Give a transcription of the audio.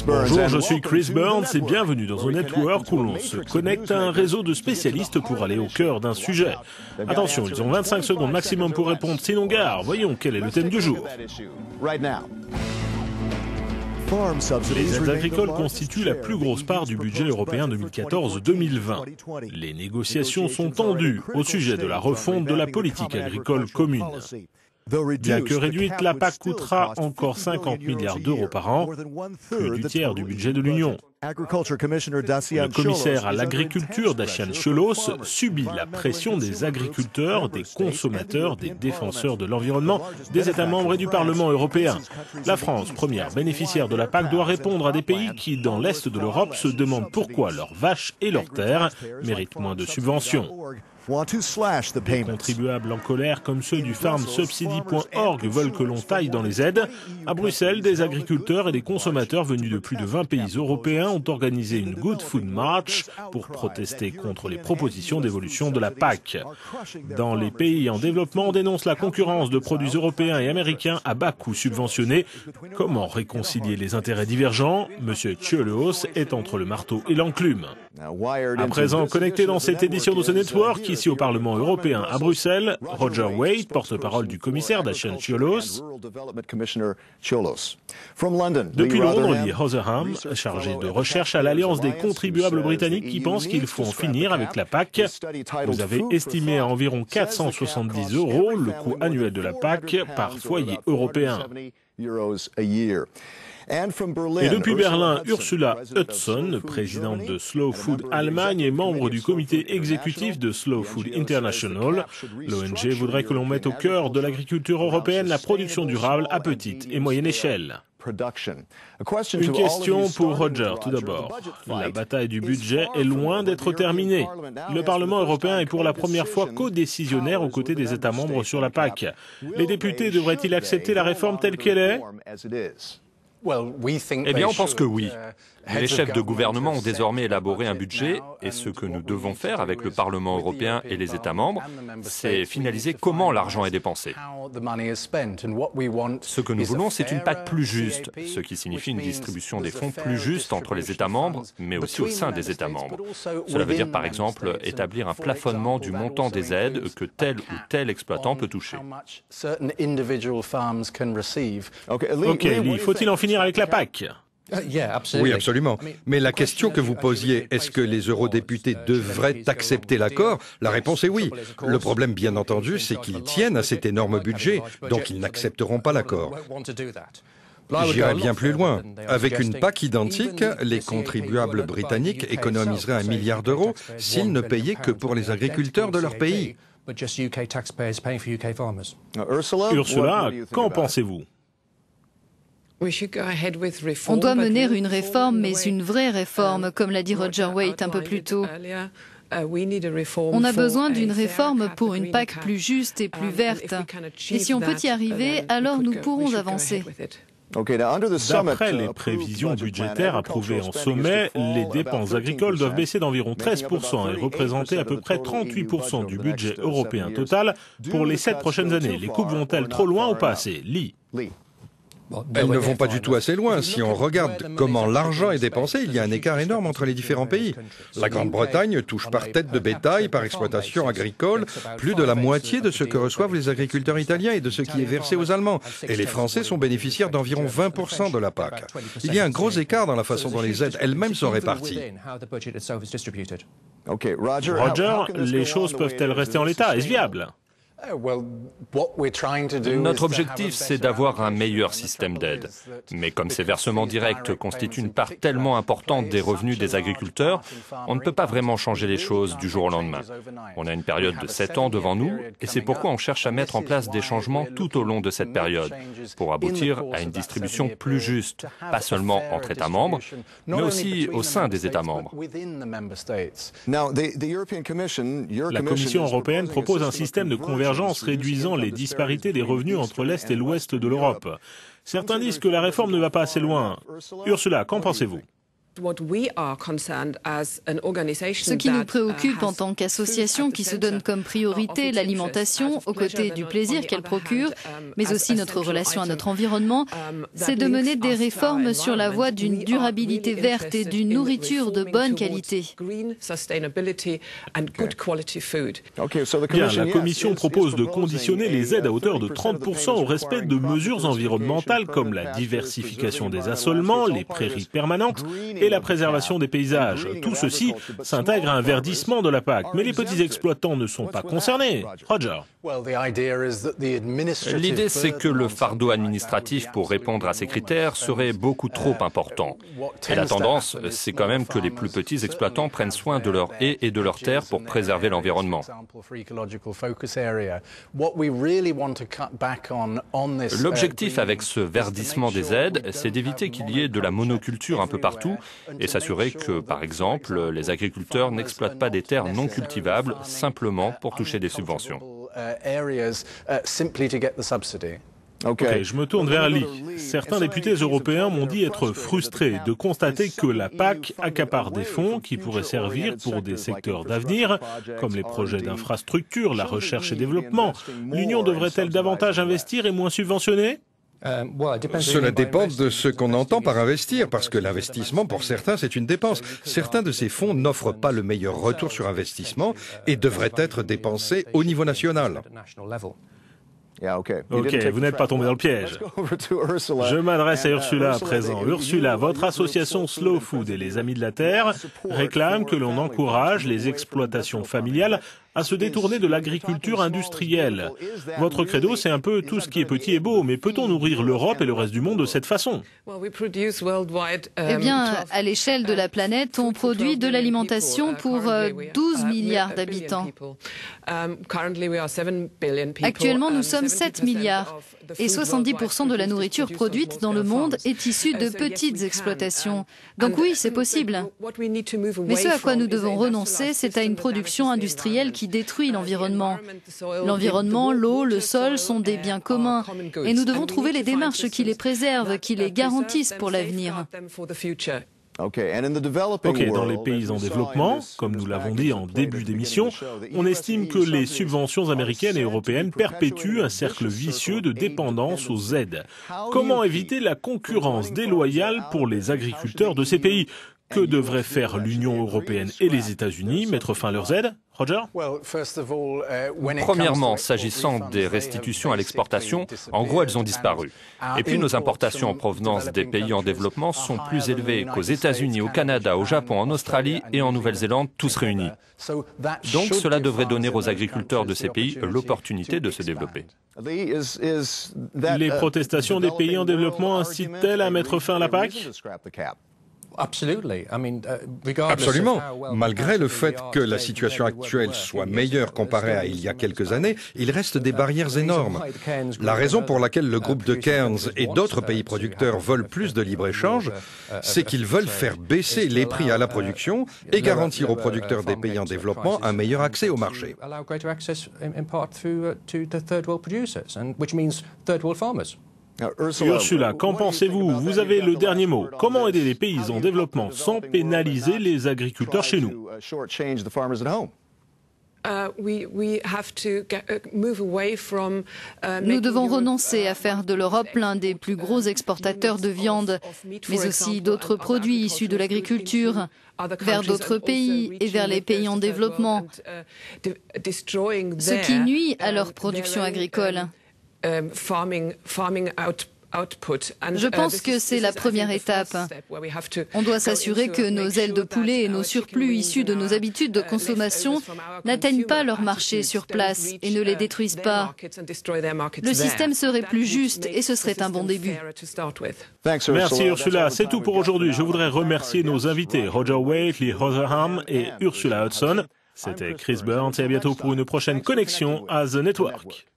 Bonjour, je suis Chris Burns et bienvenue dans un network où l'on se connecte à un réseau de spécialistes pour aller au cœur d'un sujet. Attention, ils ont 25 secondes maximum pour répondre, sinon gare. Voyons quel est le thème du jour. Les aides agricoles constituent la plus grosse part du budget européen 2014-2020. Les négociations sont tendues au sujet de la refonte de la politique agricole commune. Bien que réduite, la PAC coûtera encore 50 milliards d'euros par an, plus du tiers du budget de l'Union. Le commissaire à l'agriculture, Dacian Cioloș, subit la pression des agriculteurs, des consommateurs, des défenseurs de l'environnement, des États membres et du Parlement européen. La France, première bénéficiaire de la PAC, doit répondre à des pays qui, dans l'Est de l'Europe, se demandent pourquoi leurs vaches et leurs terres méritent moins de subventions. Des contribuables en colère comme ceux du farmsubsidy.org veulent que l'on taille dans les aides. À Bruxelles, des agriculteurs et des consommateurs venus de plus de 20 pays européens ont organisé une Good Food March pour protester contre les propositions d'évolution de la PAC. Dans les pays en développement, on dénonce la concurrence de produits européens et américains à bas coût subventionnés. Comment réconcilier les intérêts divergents? Monsieur Cioloș est entre le marteau et l'enclume. À présent, connecté dans cette édition de ce network, ici au Parlement européen à Bruxelles, Roger Waite, porte-parole du commissaire Dacian Cioloș. Depuis Londres, lit Rotherham, chargé de recherche à l'Alliance des contribuables britanniques qui pense qu'il faut en finir avec la PAC. Vous avez estimé à environ 470 € le coût annuel de la PAC par foyer européen. Et depuis Berlin, Ursula Hudson, présidente de Slow Food Allemagne et membre du comité exécutif de Slow Food International, l'ONG voudrait que l'on mette au cœur de l'agriculture européenne la production durable à petite et moyenne échelle. Une question pour Roger, tout d'abord. La bataille du budget est loin d'être terminée. Le Parlement européen est pour la première fois codécisionnaire aux côtés des États membres sur la PAC. Les députés devraient-ils accepter la réforme telle qu'elle est ? Eh bien, on pense que oui. Les chefs de gouvernement ont désormais élaboré un budget et ce que nous devons faire avec le Parlement européen et les États membres, c'est finaliser comment l'argent est dépensé. Ce que nous voulons, c'est une PAC plus juste, ce qui signifie une distribution des fonds plus juste entre les États membres, mais aussi au sein des États membres. Cela veut dire, par exemple, établir un plafonnement du montant des aides que tel ou tel exploitant peut toucher. Ok, Lee, faut-il en finir avec la PAC ? Oui, absolument. Mais la question que vous posiez, est-ce que les eurodéputés devraient accepter l'accord? La réponse est oui. Le problème, bien entendu, c'est qu'ils tiennent à cet énorme budget, donc ils n'accepteront pas l'accord. J'irai bien plus loin. Avec une PAC identique, les contribuables britanniques économiseraient 1 milliard d'euros s'ils ne payaient que pour les agriculteurs de leur pays. Ursula, qu'en pensez-vous ? On doit mener une réforme, mais une vraie réforme, comme l'a dit Roger Waite un peu plus tôt. On a besoin d'une réforme pour une PAC plus juste et plus verte. Et si on peut y arriver, alors nous pourrons avancer. D'après les prévisions budgétaires approuvées en sommet, les dépenses agricoles doivent baisser d'environ 13% et représenter à peu près 38% du budget européen total pour les 7 prochaines années. Les coupes vont-elles trop loin ou pas assez? Lee. Elles ne vont pas du tout assez loin. Si on regarde comment l'argent est dépensé, il y a un écart énorme entre les différents pays. La Grande-Bretagne touche par tête de bétail, par exploitation agricole, plus de la moitié de ce que reçoivent les agriculteurs italiens et de ce qui est versé aux Allemands. Et les Français sont bénéficiaires d'environ 20% de la PAC. Il y a un gros écart dans la façon dont les aides elles-mêmes sont réparties. Roger, les choses peuvent-elles rester en l'état? Est-ce viable? Notre objectif, c'est d'avoir un meilleur système d'aide. Mais comme ces versements directs constituent une part tellement importante des revenus des agriculteurs, on ne peut pas vraiment changer les choses du jour au lendemain. On a une période de 7 ans devant nous, et c'est pourquoi on cherche à mettre en place des changements tout au long de cette période, pour aboutir à une distribution plus juste, pas seulement entre États membres, mais aussi au sein des États membres. La Commission européenne propose un système de convergence réduisant les disparités des revenus entre l'Est et l'Ouest de l'Europe. Certains disent que la réforme ne va pas assez loin. Ursula, qu'en pensez-vous? Ce qui nous préoccupe en tant qu'association qui se donne comme priorité l'alimentation aux côtés du plaisir qu'elle procure, mais aussi notre relation à notre environnement, c'est de mener des réformes sur la voie d'une durabilité verte et d'une nourriture de bonne qualité. Bien, la Commission propose de conditionner les aides à hauteur de 30% au respect de mesures environnementales comme la diversification des assolements, les prairies permanentes et la préservation des paysages. Tout ceci s'intègre à un verdissement de la PAC. Mais les petits exploitants ne sont pas concernés. Roger. L'idée, c'est que le fardeau administratif pour répondre à ces critères serait beaucoup trop important. Et la tendance, c'est quand même que les plus petits exploitants prennent soin de leurs haies et de leurs terres pour préserver l'environnement. L'objectif avec ce verdissement des aides, c'est d'éviter qu'il y ait de la monoculture un peu partout et s'assurer que, par exemple, les agriculteurs n'exploitent pas des terres non cultivables simplement pour toucher des subventions. Ok, je me tourne vers Lee. Certains députés européens m'ont dit être frustrés de constater que la PAC accapare des fonds qui pourraient servir pour des secteurs d'avenir, comme les projets d'infrastructure, la recherche et développement. L'Union devrait-elle davantage investir et moins subventionner ? Cela dépend de ce qu'on entend par investir, parce que l'investissement, pour certains, c'est une dépense. Certains de ces fonds n'offrent pas le meilleur retour sur investissement et devraient être dépensés au niveau national. Ok, vous n'êtes pas tombé dans le piège. Je m'adresse à Ursula à présent. Ursula, votre association Slow Food et les Amis de la Terre réclame que l'on encourage les exploitations familiales à se détourner de l'agriculture industrielle. Votre credo, c'est un peu tout ce qui est petit et beau, mais peut-on nourrir l'Europe et le reste du monde de cette façon ? Eh bien, à l'échelle de la planète, on produit de l'alimentation pour 12 milliards d'habitants. Actuellement, nous sommes 7 milliards et 70% de la nourriture produite dans le monde est issue de petites exploitations. Donc oui, c'est possible. Mais ce à quoi nous devons renoncer, c'est à une production industrielle qui détruit l'environnement. L'environnement, l'eau, le sol sont des biens communs et nous devons trouver les démarches qui les préservent, qui les garantissent pour l'avenir. Ok, dans les pays en développement, comme nous l'avons dit en début d'émission, on estime que les subventions américaines et européennes perpétuent un cercle vicieux de dépendance aux aides. Comment éviter la concurrence déloyale pour les agriculteurs de ces pays ? Que devraient faire l'Union européenne et les États-Unis ? Mettre fin à leurs aides ? Roger ? Premièrement, s'agissant des restitutions à l'exportation, en gros, elles ont disparu. Et puis nos importations en provenance des pays en développement sont plus élevées qu'aux États-Unis, au Canada, au Japon, en Australie et en Nouvelle-Zélande, tous réunis. Donc cela devrait donner aux agriculteurs de ces pays l'opportunité de se développer. Les protestations des pays en développement incitent-elles à mettre fin à la PAC ? Absolument. Malgré le fait que la situation actuelle soit meilleure comparée à il y a quelques années, il reste des barrières énormes. La raison pour laquelle le groupe de Cairns et d'autres pays producteurs veulent plus de libre-échange, c'est qu'ils veulent faire baisser les prix à la production et garantir aux producteurs des pays en développement un meilleur accès au marché. Ursula, qu'en pensez-vous ? Vous avez le dernier mot. Comment aider les pays en développement sans pénaliser les agriculteurs chez nous ? Nous devons renoncer à faire de l'Europe l'un des plus gros exportateurs de viande, mais aussi d'autres produits issus de l'agriculture, vers d'autres pays et vers les pays en développement, ce qui nuit à leur production agricole. Je pense que c'est la première étape. On doit s'assurer que nos ailes de poulet et nos surplus issus de nos habitudes de consommation n'atteignent pas leur marché sur place et ne les détruisent pas. Le système serait plus juste et ce serait un bon début. Merci Ursula, c'est tout pour aujourd'hui. Je voudrais remercier nos invités, Roger Waite, Lee Rotherham et Ursula Hudson. C'était Chris Burns et à bientôt pour une prochaine connexion à The Network.